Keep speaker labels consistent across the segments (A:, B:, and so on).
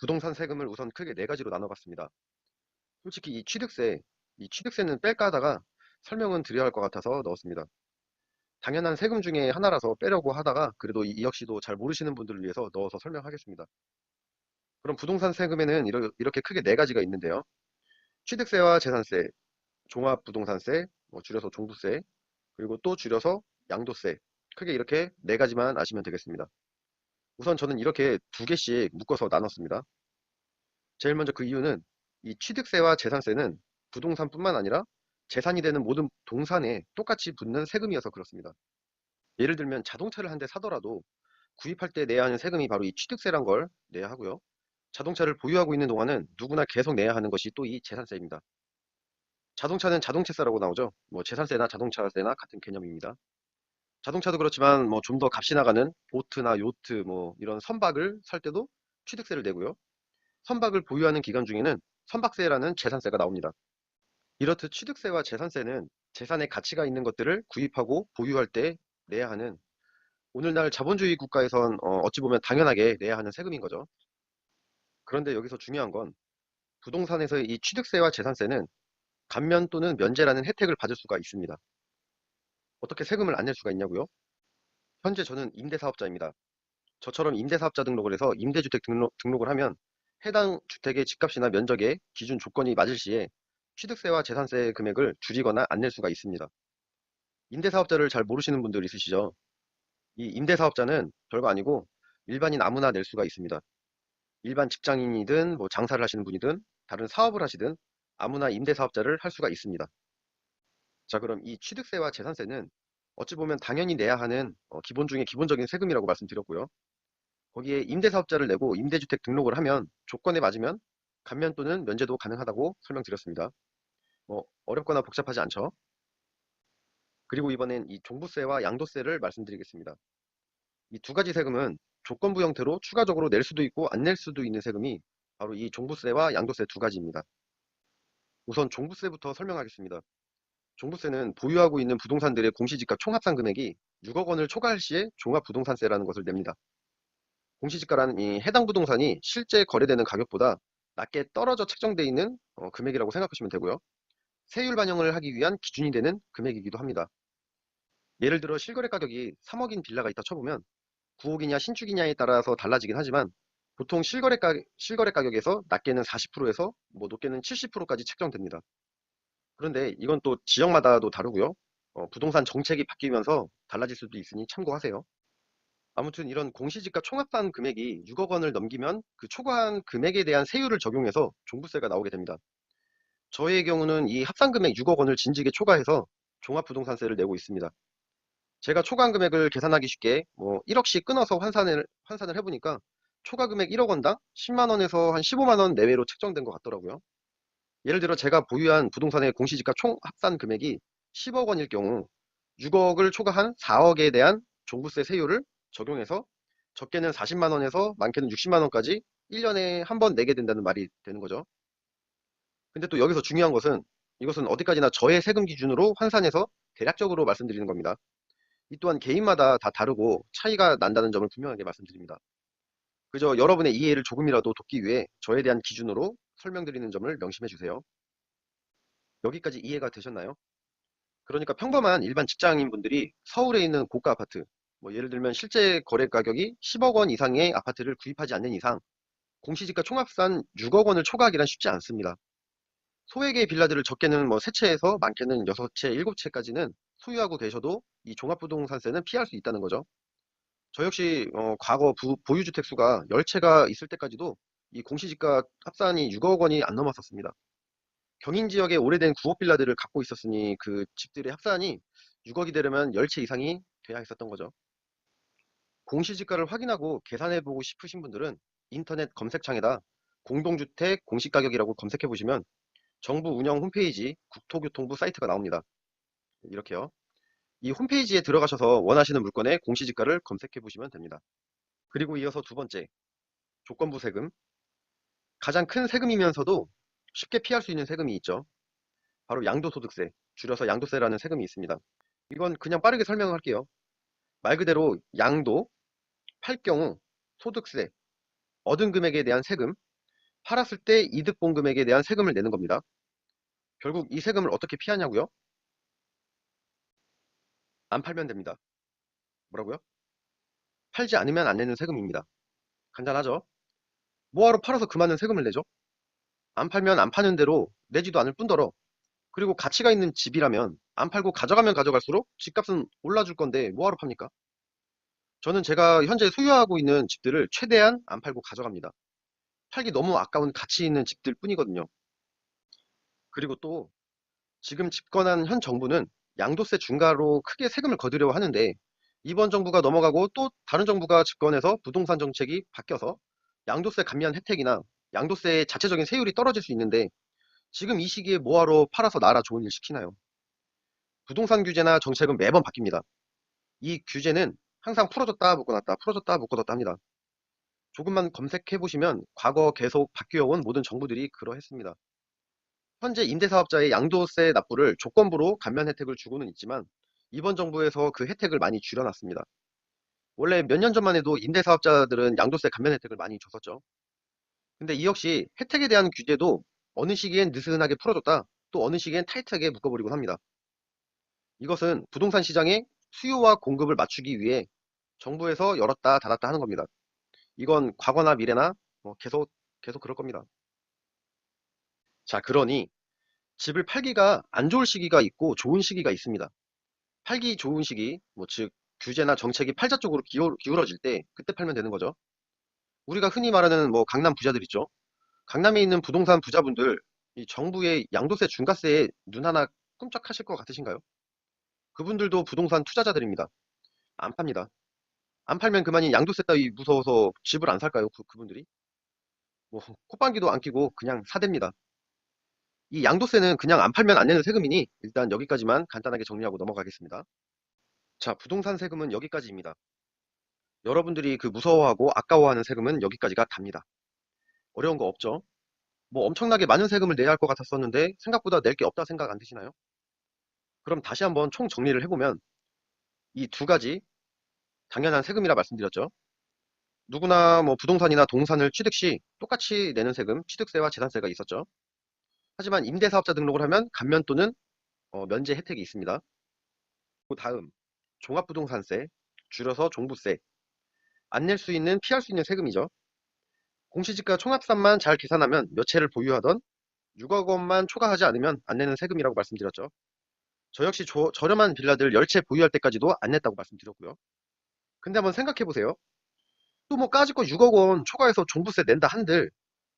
A: 부동산 세금을 우선 크게 네 가지로 나눠봤습니다. 솔직히 이 취득세는 뺄까 하다가 설명은 드려야 할 것 같아서 넣었습니다. 당연한 세금 중에 하나라서 빼려고 하다가 그래도 이 역시도 잘 모르시는 분들을 위해서 넣어서 설명하겠습니다. 그럼 부동산 세금에는 이렇게 크게 네 가지가 있는데요. 취득세와 재산세, 종합부동산세, 줄여서 종부세, 그리고 또 줄여서 양도세. 크게 이렇게 네 가지만 아시면 되겠습니다. 우선 저는 이렇게 두 개씩 묶어서 나눴습니다. 제일 먼저 그 이유는 이 취득세와 재산세는 부동산뿐만 아니라 재산이 되는 모든 동산에 똑같이 붙는 세금이어서 그렇습니다. 예를 들면 자동차를 한 대 사더라도 구입할 때 내야 하는 세금이 바로 이 취득세란 걸 내야 하고요. 자동차를 보유하고 있는 동안은 누구나 계속 내야 하는 것이 또 이 재산세입니다. 자동차는 자동차세라고 나오죠. 재산세나 자동차세나 같은 개념입니다. 자동차도 그렇지만 좀 더 값이 나가는 보트나 요트 이런 선박을 살 때도 취득세를 내고요. 선박을 보유하는 기간 중에는 선박세라는 재산세가 나옵니다. 이렇듯 취득세와 재산세는 재산의 가치가 있는 것들을 구입하고 보유할 때 내야 하는, 오늘날 자본주의 국가에선 어찌 보면 당연하게 내야 하는 세금인 거죠. 그런데 여기서 중요한 건 부동산에서의 이 취득세와 재산세는 감면 또는 면제라는 혜택을 받을 수가 있습니다. 어떻게 세금을 안 낼 수가 있냐고요? 현재 저는 임대사업자입니다. 저처럼 임대사업자 등록을 해서 임대주택 등록을 하면 해당 주택의 집값이나 면적에 기준 조건이 맞을 시에 취득세와 재산세 금액을 줄이거나 안 낼 수가 있습니다. 임대사업자를 잘 모르시는 분들 있으시죠? 이 임대사업자는 별거 아니고 일반인 아무나 낼 수가 있습니다. 일반 직장인이든 장사를 하시는 분이든 다른 사업을 하시든 아무나 임대사업자를 할 수가 있습니다. 자, 그럼 이 취득세와 재산세는 어찌 보면 당연히 내야 하는 기본 중에 기본적인 세금이라고 말씀드렸고요. 거기에 임대사업자를 내고 임대주택 등록을 하면 조건에 맞으면 감면 또는 면제도 가능하다고 설명드렸습니다. 어렵거나 복잡하지 않죠? 그리고 이번엔 이 종부세와 양도세를 말씀드리겠습니다. 이 두 가지 세금은 조건부 형태로 추가적으로 낼 수도 있고 안 낼 수도 있는 세금이 바로 이 종부세와 양도세 두 가지입니다. 우선 종부세부터 설명하겠습니다. 종부세는 보유하고 있는 부동산들의 공시지가 총합산 금액이 6억 원을 초과할 시에 종합부동산세라는 것을 냅니다. 공시지가란 이 해당 부동산이 실제 거래되는 가격보다 낮게 떨어져 책정되어 있는 금액이라고 생각하시면 되고요. 세율 반영을 하기 위한 기준이 되는 금액이기도 합니다. 예를 들어 실거래 가격이 3억인 빌라가 있다 쳐보면 9억이냐 신축이냐에 따라서 달라지긴 하지만 보통 실거래 가격에서 낮게는 40%에서 높게는 70%까지 책정됩니다. 그런데 이건 또 지역마다도 다르고요. 부동산 정책이 바뀌면서 달라질 수도 있으니 참고하세요. 아무튼 이런 공시지가 총합산 금액이 6억 원을 넘기면 그 초과한 금액에 대한 세율을 적용해서 종부세가 나오게 됩니다. 저의 경우는 이 합산 금액 6억 원을 진지게 초과해서 종합부동산세를 내고 있습니다. 제가 초과한 금액을 계산하기 쉽게 1억씩 끊어서 환산을 해보니까 초과 금액 1억 원당 10만 원에서 한 15만 원 내외로 책정된 것 같더라고요. 예를 들어 제가 보유한 부동산의 공시지가 총 합산 금액이 10억 원일 경우 6억을 초과한 4억에 대한 종부세 세율을 적용해서 적게는 40만 원에서 많게는 60만 원까지 1년에 한 번 내게 된다는 말이 되는 거죠. 근데 또 여기서 중요한 것은 이것은 어디까지나 저의 세금 기준으로 환산해서 대략적으로 말씀드리는 겁니다. 이 또한 개인마다 다 다르고 차이가 난다는 점을 분명하게 말씀드립니다. 그저 여러분의 이해를 조금이라도 돕기 위해 저에 대한 기준으로 설명드리는 점을 명심해 주세요. 여기까지 이해가 되셨나요? 그러니까 평범한 일반 직장인 분들이 서울에 있는 고가 아파트, 예를 들면 실제 거래 가격이 10억 원 이상의 아파트를 구입하지 않는 이상 공시지가 총합산 6억 원을 초과하기란 쉽지 않습니다. 소액의 빌라들을 적게는 3채에서 많게는 6채, 7채까지는 소유하고 계셔도 이 종합부동산세는 피할 수 있다는 거죠. 저 역시 과거 보유주택 수가 10채가 있을 때까지도 이 공시지가 합산이 6억 원이 안 넘었었습니다. 경인 지역의 오래된 구옥 빌라들을 갖고 있었으니 그 집들의 합산이 6억이 되려면 10채 이상이 돼야 했었던 거죠. 공시지가를 확인하고 계산해보고 싶으신 분들은 인터넷 검색창에다 공동주택 공시가격이라고 검색해보시면 정부 운영 홈페이지 국토교통부 사이트가 나옵니다. 이렇게요. 이 홈페이지에 들어가셔서 원하시는 물건의 공시지가를 검색해보시면 됩니다. 그리고 이어서 두 번째, 조건부 세금. 가장 큰 세금이면서도 쉽게 피할 수 있는 세금이 있죠. 바로 양도소득세, 줄여서 양도세라는 세금이 있습니다. 이건 그냥 빠르게 설명을 할게요. 말 그대로 양도, 팔 경우, 소득세, 얻은 금액에 대한 세금, 팔았을 때 이득 본 금액에 대한 세금을 내는 겁니다. 결국 이 세금을 어떻게 피하냐고요? 안 팔면 됩니다. 뭐라고요? 팔지 않으면 안 내는 세금입니다. 간단하죠? 뭐하러 팔아서 그만한 세금을 내죠? 안 팔면 안 파는 대로 내지도 않을 뿐더러, 그리고 가치가 있는 집이라면 안 팔고 가져가면 가져갈수록 집값은 올라줄 건데 뭐하러 팝니까? 저는 제가 현재 소유하고 있는 집들을 최대한 안 팔고 가져갑니다. 팔기 너무 아까운 가치 있는 집들 뿐이거든요. 그리고 또 지금 집권한 현 정부는 양도세 중과로 크게 세금을 거두려고 하는데, 이번 정부가 넘어가고 또 다른 정부가 집권해서 부동산 정책이 바뀌어서 양도세 감면 혜택이나 양도세의 자체적인 세율이 떨어질 수 있는데, 지금 이 시기에 뭐하러 팔아서 나라 좋은 일 시키나요? 부동산 규제나 정책은 매번 바뀝니다. 이 규제는 항상 풀어줬다 묶어놨다 풀어줬다 묶어뒀다 합니다. 조금만 검색해 보시면 과거 계속 바뀌어온 모든 정부들이 그러했습니다. 현재 임대사업자의 양도세 납부를 조건부로 감면 혜택을 주고는 있지만, 이번 정부에서 그 혜택을 많이 줄여놨습니다. 원래 몇 년 전만 해도 임대사업자들은 양도세 감면 혜택을 많이 줬었죠. 근데 이 역시 혜택에 대한 규제도 어느 시기엔 느슨하게 풀어줬다, 또 어느 시기엔 타이트하게 묶어버리곤 합니다. 이것은 부동산 시장의 수요와 공급을 맞추기 위해 정부에서 열었다 닫았다 하는 겁니다. 이건 과거나 미래나 계속 그럴 겁니다. 자, 그러니 집을 팔기가 안 좋을 시기가 있고 좋은 시기가 있습니다. 팔기 좋은 시기, 즉 규제나 정책이 팔자 쪽으로 기울어질 때 그때 팔면 되는 거죠. 우리가 흔히 말하는 강남 부자들 있죠. 강남에 있는 부동산 부자분들, 이 정부의 양도세 중과세에 눈 하나 끔찍하실 것 같으신가요? 그분들도 부동산 투자자들입니다. 안 팝니다. 안 팔면 그만인 양도세 따위 무서워서 집을 안 살까요? 그분들이? 콧방귀도 안 끼고 그냥 사댑니다. 이 양도세는 그냥 안 팔면 안 내는 세금이니 일단 여기까지만 간단하게 정리하고 넘어가겠습니다. 자, 부동산 세금은 여기까지입니다. 여러분들이 그 무서워하고 아까워하는 세금은 여기까지가 답니다. 어려운 거 없죠? 엄청나게 많은 세금을 내야 할 것 같았었는데 생각보다 낼 게 없다 생각 안 드시나요? 그럼 다시 한번 총 정리를 해보면, 이 두 가지 당연한 세금이라 말씀드렸죠. 누구나 부동산이나 동산을 취득 시 똑같이 내는 세금, 취득세와 재산세가 있었죠. 하지만 임대사업자 등록을 하면 감면 또는 면제 혜택이 있습니다. 그 다음 종합부동산세, 줄여서 종부세, 안 낼 수 있는 피할 수 있는 세금이죠. 공시지가 총합산만 잘 계산하면 몇 채를 보유하던 6억 원만 초과하지 않으면 안 내는 세금이라고 말씀드렸죠. 저 역시 저렴한 빌라들 10채 보유할 때까지도 안 냈다고 말씀드렸고요. 근데 한번 생각해 보세요. 또 까짓 거 6억 원 초과해서 종부세 낸다 한들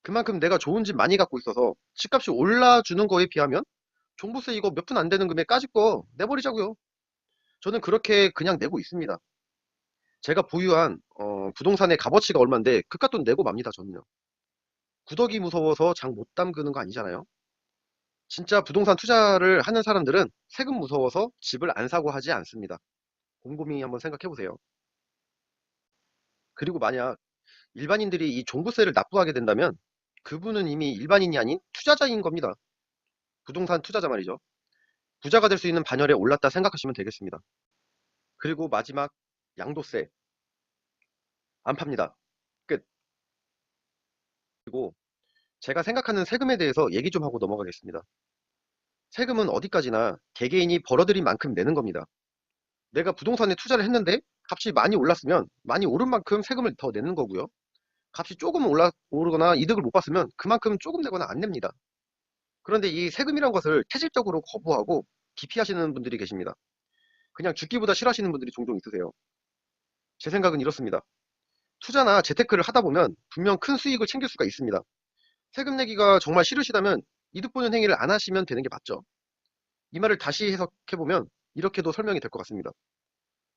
A: 그만큼 내가 좋은 집 많이 갖고 있어서 집값이 올라주는 거에 비하면 종부세 이거 몇 푼 안 되는 금액 까짓 거 내버리자고요. 저는 그렇게 그냥 내고 있습니다. 제가 보유한 부동산의 값어치가 얼만데 그깟 돈 내고 맙니다. 저는요. 구더기 무서워서 장 못 담그는 거 아니잖아요. 진짜 부동산 투자를 하는 사람들은 세금 무서워서 집을 안 사고 하지 않습니다. 곰곰이 한번 생각해 보세요. 그리고 만약 일반인들이 이 종부세를 납부하게 된다면 그분은 이미 일반인이 아닌 투자자인 겁니다. 부동산 투자자 말이죠. 부자가 될 수 있는 반열에 올랐다 생각하시면 되겠습니다. 그리고 마지막 양도세 안 팝니다. 끝. 그리고 제가 생각하는 세금에 대해서 얘기 좀 하고 넘어가겠습니다. 세금은 어디까지나 개개인이 벌어들인 만큼 내는 겁니다. 내가 부동산에 투자를 했는데 값이 많이 올랐으면 많이 오른 만큼 세금을 더 내는 거고요. 값이 조금 오르거나 이득을 못 봤으면 그만큼 조금 내거나 안 냅니다. 그런데 이 세금이란 것을 태질적으로 거부하고 기피하시는 분들이 계십니다. 그냥 죽기보다 싫어하시는 분들이 종종 있으세요. 제 생각은 이렇습니다. 투자나 재테크를 하다 보면 분명 큰 수익을 챙길 수가 있습니다. 세금 내기가 정말 싫으시다면 이득 보는 행위를 안 하시면 되는 게 맞죠. 이 말을 다시 해석해보면 이렇게도 설명이 될 것 같습니다.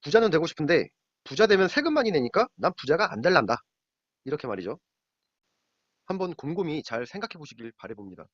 A: 부자는 되고 싶은데 부자 되면 세금 많이 내니까 난 부자가 안 될란다. 이렇게 말이죠. 한번 곰곰이 잘 생각해 보시길 바라봅니다.